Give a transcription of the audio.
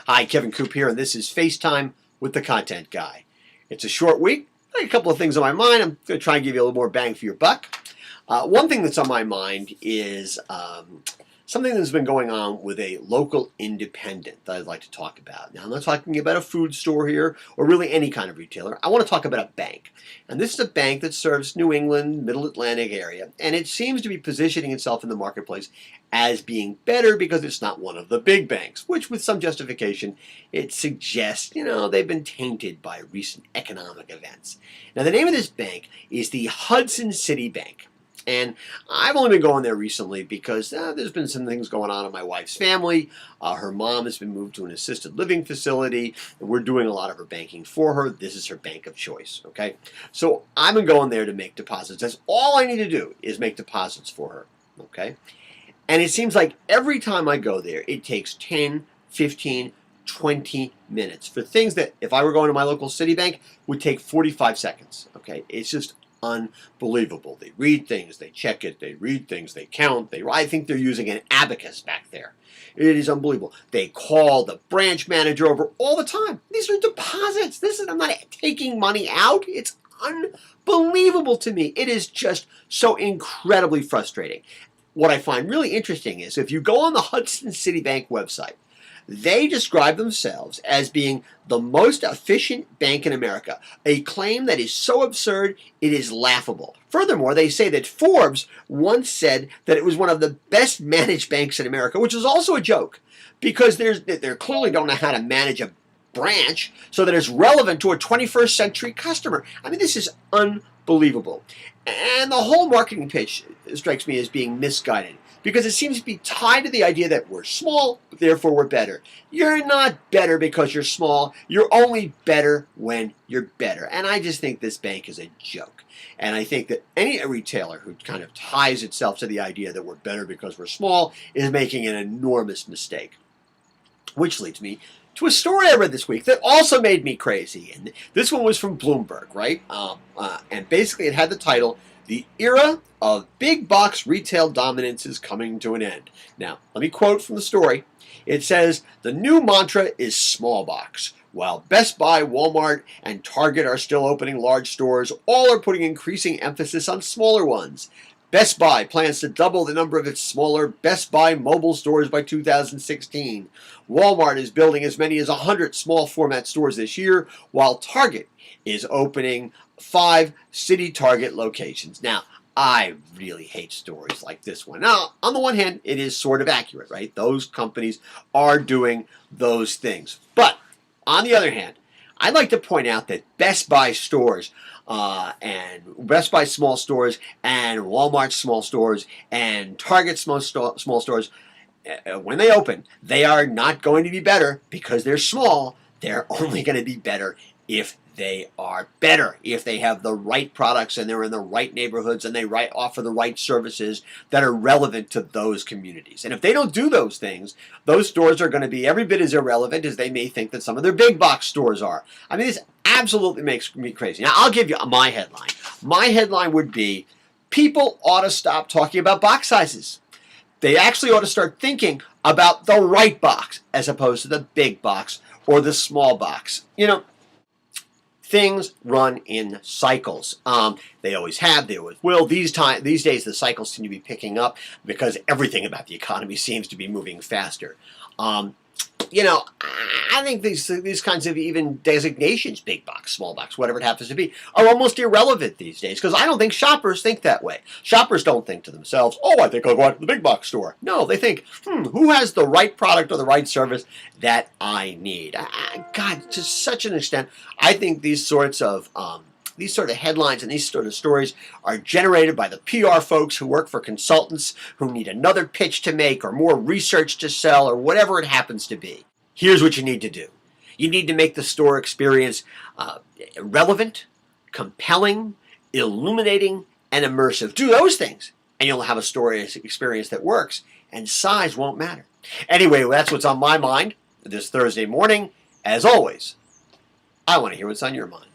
Hi, Kevin Coupe here, and this is FaceTime with the Content Guy. It's a short week. I got a couple of things on my mind. I'm going to try and give you a little more bang for your buck. One thing that's on my mind is something that's been going on with a local independent that I'd like to talk about. Now, I'm not talking about a food store here or really any kind of retailer. I want to talk about a bank. And this is a bank that serves New England, Middle Atlantic area, and it seems to be positioning itself in the marketplace as being better because it's not one of the big banks, which with some justification, it suggests, they've been tainted by recent economic events. Now, the name of this bank is the Hudson City Bank. And I've only been going there recently because there's been some things going on in my wife's family. Her mom has been moved to an assisted living facility, and we're doing a lot of her banking for her. This is her bank of choice, okay? So I've been going there to make deposits. That's all I need to do is make deposits for her, okay? And it seems like every time I go there, it takes 10, 15, 20 minutes for things that, if I were going to my local Citibank, would take 45 seconds, okay? It's just unbelievable. They read things, they check it, they read things, they count. I think they're using an abacus back there. It is unbelievable. They call the branch manager over all the time. These are deposits. I'm not taking money out. It's unbelievable to me. It is just so incredibly frustrating. What I find really interesting is if you go on the Hudson City Bank website, they describe themselves as being the most efficient bank in America, a claim that is so absurd it is laughable. Furthermore, they say that Forbes once said that it was one of the best managed banks in America, which is also a joke because they clearly don't know how to manage a branch so that it's relevant to a 21st century customer. I mean, this is unbelievable. And the whole marketing pitch strikes me as being misguided because it seems to be tied to the idea that we're small, therefore we're better. You're not better because you're small. You're only better when you're better. And I just think this bank is a joke. And I think that any retailer who kind of ties itself to the idea that we're better because we're small is making an enormous mistake. Which leads me to a story I read this week that also made me crazy. And this one was from Bloomberg, right? And basically it had the title, "The Era of Big Box Retail Dominance is Coming to an End." Now, let me quote from the story. It says, "The new mantra is small box. While Best Buy, Walmart, and Target are still opening large stores, all are putting increasing emphasis on smaller ones. Best Buy plans to double the number of its smaller Best Buy mobile stores by 2016. Walmart is building as many as 100 small format stores this year, while Target is opening 5 city Target locations." Now, I really hate stories like this one. Now, on the one hand, it is sort of accurate, right? Those companies are doing those things. But on the other hand, I'd like to point out that Best Buy stores and Best Buy small stores and Walmart small stores and Target small stores, when they open, they are not going to be better because they're small. They're only going to be better if they are better, if they have the right products and they're in the right neighborhoods and they offer the right services that are relevant to those communities. And if they don't do those things, those stores are going to be every bit as irrelevant as they may think that some of their big box stores are. I mean, this absolutely makes me crazy. Now, I'll give you my headline. My headline would be, people ought to stop talking about box sizes. They actually ought to start thinking about the right box as opposed to the big box or the small box. Things run in cycles. They always have, they always will. These days, the cycles seem to be picking up because everything about the economy seems to be moving faster. I think these kinds of even designations, big box, small box, whatever it happens to be, are almost irrelevant these days because I don't think shoppers think that way. Shoppers don't think to themselves, "Oh, I think I'll go out to the big box store." No, they think, who has the right product or the right service that I need? God, to such an extent, I think these sort of headlines and these sort of stories are generated by the PR folks who work for consultants who need another pitch to make or more research to sell or whatever it happens to be. Here's what you need to do. You need to make the store experience relevant, compelling, illuminating, and immersive. Do those things, and you'll have a store experience that works, and size won't matter. Anyway, that's what's on my mind this Thursday morning. As always, I want to hear what's on your mind.